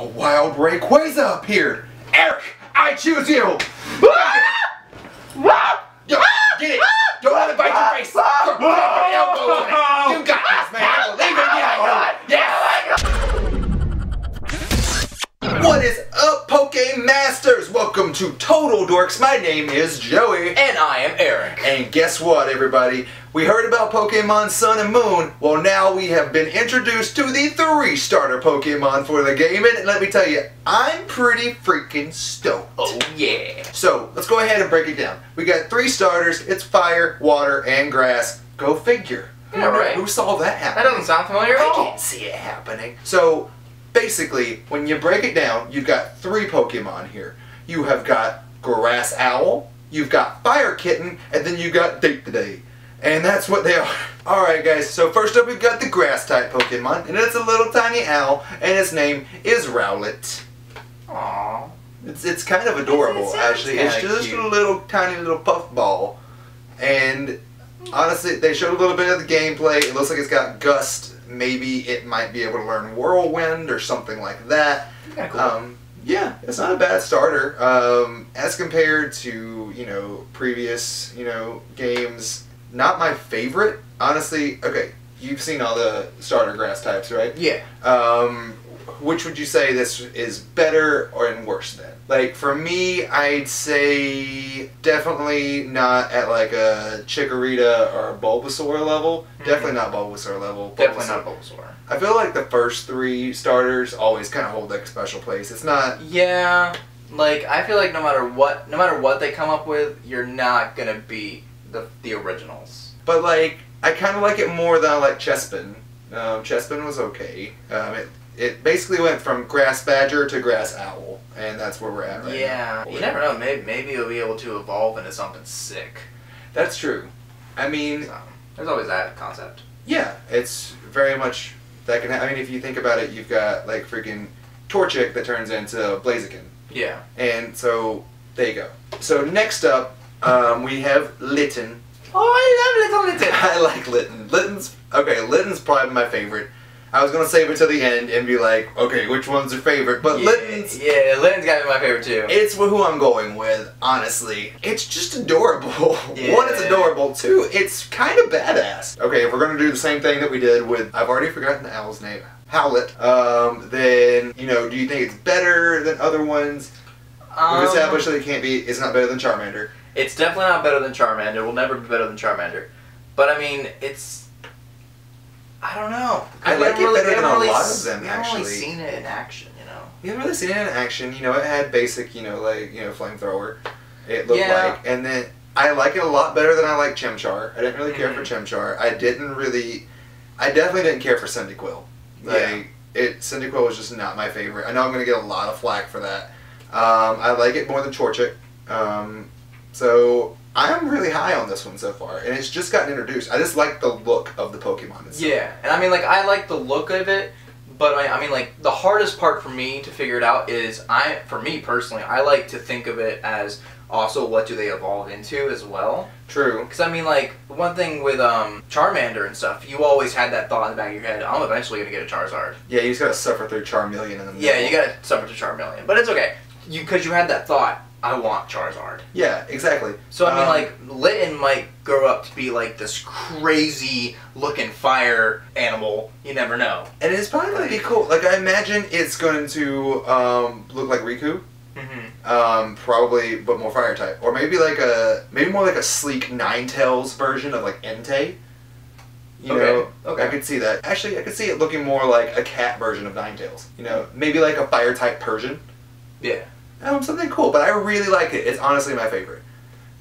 A wild Rayquaza appeared. Eric, I choose you. Yo, get it. Don't let it bite your face. Go, put your elbow on it. You got this, man. I believe in you. Yeah. What is up, Poké Masters? Welcome to Total Dorks. My name is Joey. And I am Eric. And guess what, everybody? We heard about Pokemon Sun and Moon. Well, now we have been introduced to the 3-starter Pokemon for the game. And let me tell you, I'm pretty freaking stoked. Oh, yeah. So, let's go ahead and break it down. We got 3 starters. It's fire, water, and grass. Go figure. Yeah, right. Who saw that happen? That doesn't sound familiar at all. I can't see it happening. So, basically, when you break it down, you've got 3 Pokemon here. You have got Grass Owl, you've got Fire Kitten, and then you got Day-to-Day. And that's what they are. Alright guys, so first up we've got the grass type Pokemon, and it's a little tiny owl, and its name is Rowlet. Aww. It's kind of adorable, actually. It's just cute. a little tiny little puffball. And honestly, they showed a little bit of the gameplay. It looks like it's got Gust. Maybe it might be able to learn Whirlwind or something like that. Kinda cool. Yeah, it's not a bad starter. As compared to, previous, games. Not my favorite, honestly. Okay, you've seen all the starter grass types, right? Yeah. Which would you say this is better or worse than? Like, for me, I'd say definitely not at like a Chikorita or a Bulbasaur level. Definitely not Bulbasaur level. Definitely not Bulbasaur. I feel like the first 3 starters always kind of hold like a special place. It's not... Yeah, like, I feel like no matter what they come up with, you're not gonna beat the originals. But like, I kind of like it more than I like Chespin. Chespin was okay. It basically went from Grass Badger to Grass Owl, and that's where we're at right now. Yeah, you never know. Maybe it'll be able to evolve into something sick. That's true. I mean, So, there's always that concept. yeah, it's very much that can. I mean, if you think about it, you've got like freaking Torchic that turns into Blaziken, Yeah. and so there you go. So next up, we have Litten. Oh, I love Little Litten. I like Litten. Litten's probably my favorite. I was gonna save it to the end and be like, okay, which one's your favorite? But Litten's... Yeah, Litten's gotta be my favorite too. It's who I'm going with, honestly. It's just adorable. Yeah. 1, it's adorable. 2, it's kind of badass. Okay, if we're gonna do the same thing that we did with... I've already forgotten the owl's name. Howlet. Then, do you think it's better than other ones? We've established that it's not better than Charmander. It's definitely not better than Charmander. It will never be better than Charmander. But I mean, I don't know. I like it better than a lot of them, actually. We haven't really seen it in action, You haven't really seen it in action. It had basic, flamethrower. It looked like. And then I like it a lot better than I like Chimchar. I didn't really care for Chimchar. I definitely didn't care for Cyndaquil. Cyndaquil was just not my favorite. I know I'm going to get a lot of flack for that. I like it more than Torchic. So I'm really high on this one so far, and it's just gotten introduced. I just like the look of the Pokemon itself. Yeah, and I mean, like, I like the look of it, but I mean, like, the hardest part for me to figure it out is, for me personally, I like to think of it as also what do they evolve into as well. True. Because, I mean, like, one thing with Charmander and stuff, you always had that thought in the back of your head, I'm eventually going to get a Charizard. Yeah, you just gotta suffer through Charmeleon in the middle. Yeah, you gotta suffer through Charmeleon, but it's okay. Because you had that thought, I want Charizard. Yeah, exactly. So, I mean, like, Litten might grow up to be, like, this crazy-looking fire animal. You never know. And it's probably going to be cool. Like, I imagine it's going to look like Riku. Probably, but more fire type. Or maybe more like a sleek Ninetales version of, like, Entei. Okay. I could see that. Actually, I could see it looking more like a cat version of Ninetales. Maybe like a fire type Persian. Yeah. Something cool, but I really like it. It's honestly my favorite.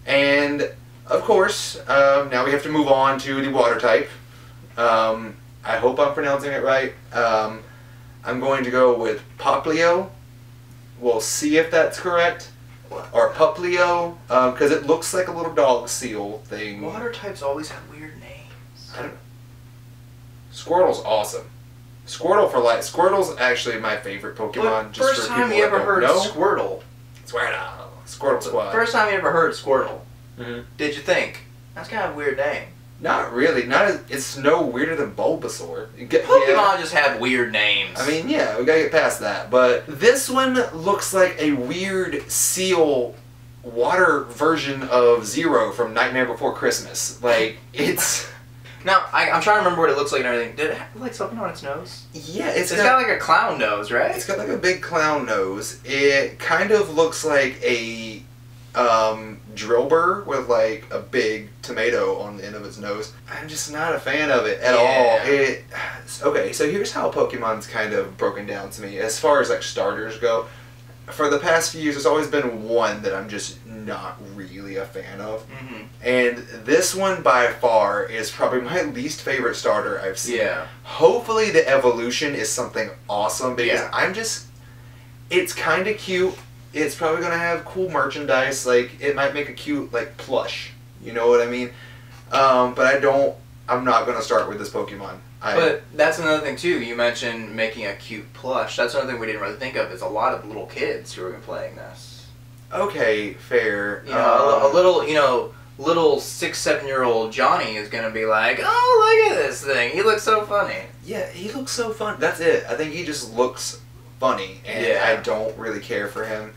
And, of course, now we have to move on to the water type. I hope I'm pronouncing it right. I'm going to go with Poplio. We'll see if that's correct. Or Puplio, because it looks like a little dog seal thing. Water types always have weird names. I don't know. Squirtle's awesome. Squirtle for life. Squirtle's actually my favorite Pokemon. But first time you ever heard Squirtle. Squirtle Squad. First time you ever heard Squirtle. Did you think, that's kind of a weird name? Not really. It's no weirder than Bulbasaur. Pokemon just have weird names. I mean, yeah, we gotta get past that. But this one looks like a weird seal water version of Zero from Nightmare Before Christmas. Like, it's... Now, I'm trying to remember what it looks like and everything. Did it have, like, something on its nose? Yeah, it's got like a clown nose, right? It's got like a big clown nose. It kind of looks like a drill burr with like a big tomato on the end of its nose. I'm just not a fan of it at all. Okay, so here's how Pokemon's kind of broken down to me. As far as like starters go, for the past few years, there's always been one that I'm just not really a fan of. Mm-hmm. And this one by far is probably my least favorite starter I've seen. Yeah. Hopefully the evolution is something awesome because it's kind of cute. It's probably going to have cool merchandise. Like, it might make a cute, like, plush. You know what I mean? But I'm not going to start with this Pokemon. But that's another thing, too. You mentioned making a cute plush. That's another thing we didn't really think of, is a lot of little kids who are playing this. Okay, fair. You know, little 6-7-year-old Johnny is going to be like, oh, look at this thing. He looks so funny. Yeah, he looks so fun. That's it. I think he just looks funny, and I don't really care for him.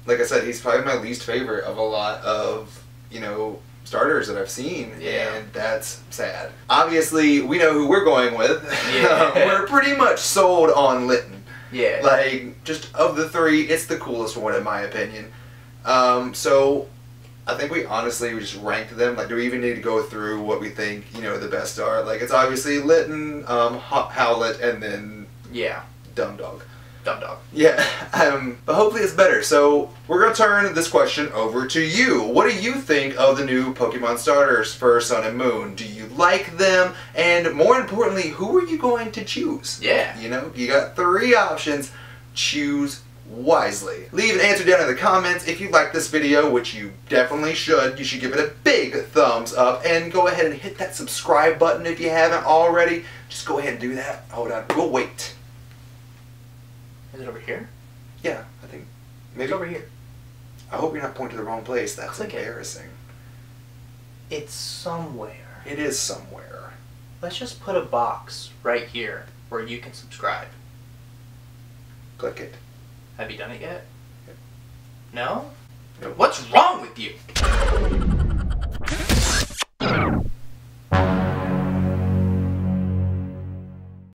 Like I said, he's probably my least favorite of a lot of, starters that I've seen, and that's sad. Obviously, we know who we're going with. Yeah. We're pretty much sold on Litten. Yeah. Like, just of the three, it's the coolest one in my opinion. So, I think we just ranked them. Like, do we even need to go through what we think, the best are? Like, it's obviously Litten, Howlet, and then... Yeah. Dumb Dog. Yeah, but hopefully it's better. So we're going to turn this question over to you. What do you think of the new Pokemon starters for Sun and Moon? Do you like them? And more importantly, who are you going to choose? Yeah. You got 3 options. Choose wisely. Leave an answer down in the comments. If you like this video, which you definitely should, you should give it a big thumbs up. And go ahead and hit that subscribe button if you haven't already. Just go ahead and do that. Hold on. We'll wait. Is it over here? Yeah, I think maybe it's over here. I hope you're not pointing to the wrong place. That's Click embarrassing. It's somewhere. It is somewhere. Let's just put a box right here where you can subscribe. Click it. Have you done it yet? Yep. No? Nope. What's wrong with you?